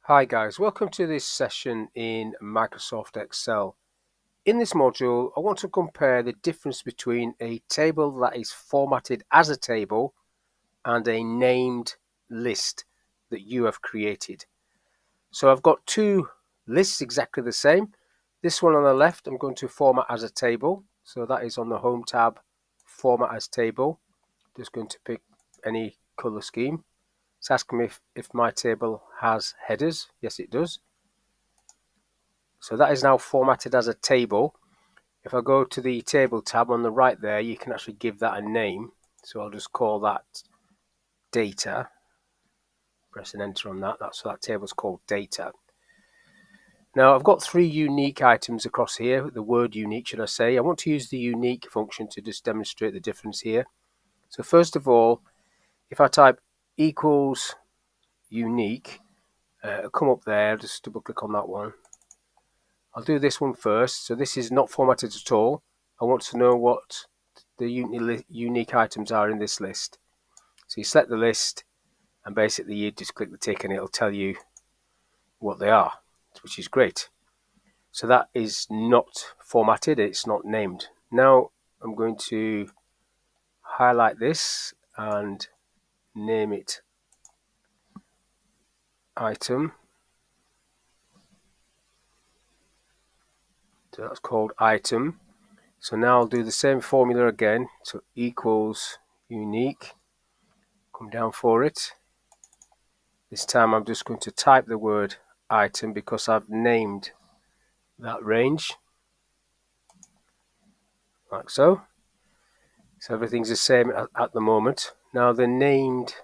Hi guys, welcome to this session in Microsoft Excel. In this module, I want to compare the difference between a table that is formatted as a table and a named list that you have created. So I've got two lists exactly the same. This one on the left, I'm going to format as a table. So that is on the Home tab, Format as Table. Just going to pick any color scheme. It's asking me if my table has headers. Yes, it does. So that is now formatted as a table. If I go to the table tab on the right there, you can actually give that a name. So I'll just call that data. Press an enter on that. So that table's called data. Now I've got three unique items across here. The word unique, should I say. I want to use the unique function to just demonstrate the difference here. So first of all, if I type equals unique, come up there, just double click on that one. I'll do this one first. So this is not formatted at all. I want to know what the unique items are in this list. So you select the list and basically you just click the tick and it'll tell you what they are, which is great. So that is not formatted, it's not named. Now I'm going to highlight this and name it item. So that's called item. So now I'll do the same formula again. So equals unique. Come down for it. This time I'm just going to type the word item because I've named that range. Like so. So everything's the same at the moment. Now the named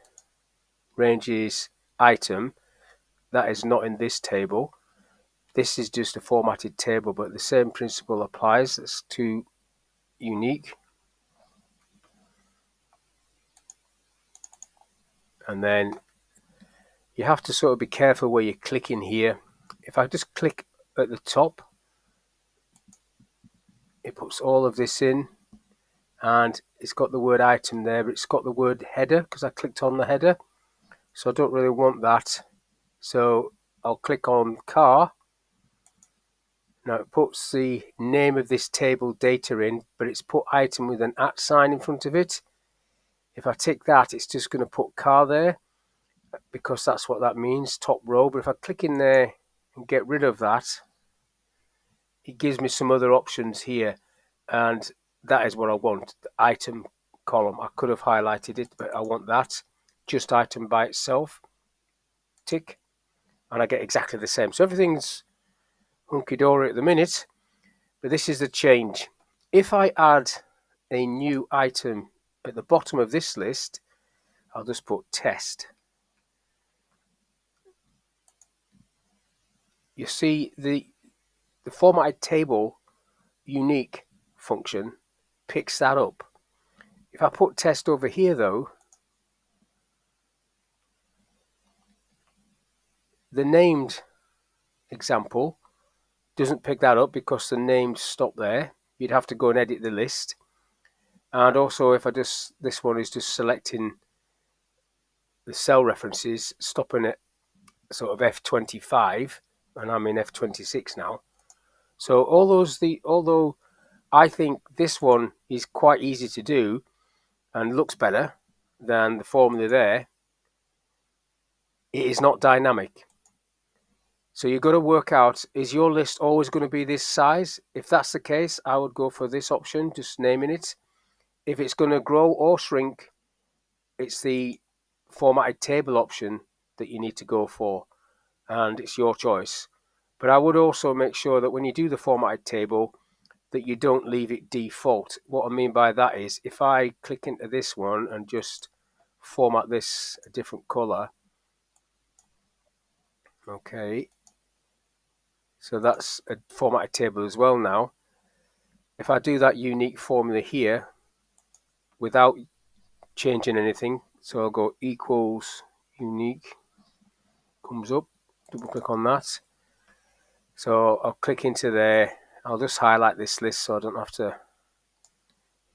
range is item. That is not in this table. This is just a formatted table, but the same principle applies. It's to unique. And then you have to sort of be careful where you click in here. If I just click at the top, it puts all of this in. And it's got the word item there, but it's got the word header because I clicked on the header. So I don't really want that. So I'll click on car. Now it puts the name of this table data in, but it's put item with an @ sign in front of it. If I tick that, it's just going to put car there because that's what that means, top row. But if I click in there and get rid of that, it gives me some other options here. And that is what I want, the item column. I could have highlighted it, but I want that. Just item by itself. Tick. And I get exactly the same. So everything's hunky-dory at the minute, but this is the change. If I add a new item at the bottom of this list, I'll just put test. You see the formatted table unique function picks that up. If I put test over here though, the named example doesn't pick that up because the names stop there. You'd have to go and edit the list. And also if I just, this one is just selecting the cell references, stopping at sort of F25, and I'm in F26 now. So although I think this one is quite easy to do and looks better than the formula there, it is not dynamic. So you've got to work out, is your list always going to be this size? If that's the case, I would go for this option, just naming it. If it's going to grow or shrink, it's the formatted table option that you need to go for, and it's your choice. But I would also make sure that when you do the formatted table, that you don't leave it default. What I mean by that is, if I click into this one and just format this a different color, okay, so that's a formatted table as well now. If I do that unique formula here without changing anything, so I'll go equals unique, comes up, double click on that. So I'll click into there, I'll just highlight this list so I don't have to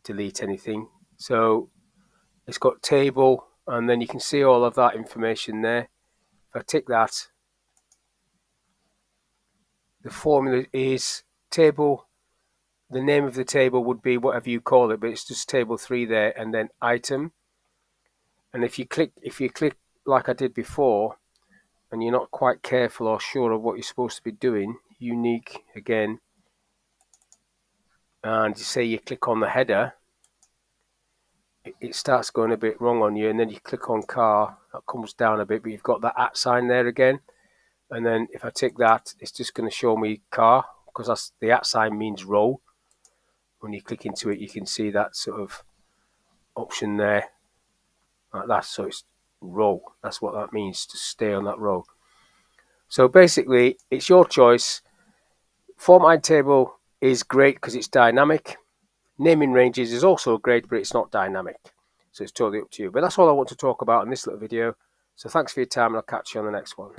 delete anything. So it's got table, and then you can see all of that information there. If I tick that, The formula is table. The name of the table would be whatever you call it, but it's just table 3 there, and then item. And if you click like I did before, and you're not quite careful or sure of what you're supposed to be doing, unique again, and you say you click on the header, it starts going a bit wrong on you, and then you click on car, that comes down a bit, but you've got that at sign there again. And then if I tick that, it's just going to show me car, because that's the at sign means row. When you click into it, you can see that sort of option there, like that. So it's row. That's what that means, to stay on that row. So basically, it's your choice. Formatted table is great because it's dynamic. Naming ranges is also great, but it's not dynamic. So it's totally up to you. But that's all I want to talk about in this little video. So thanks for your time, and I'll catch you on the next one.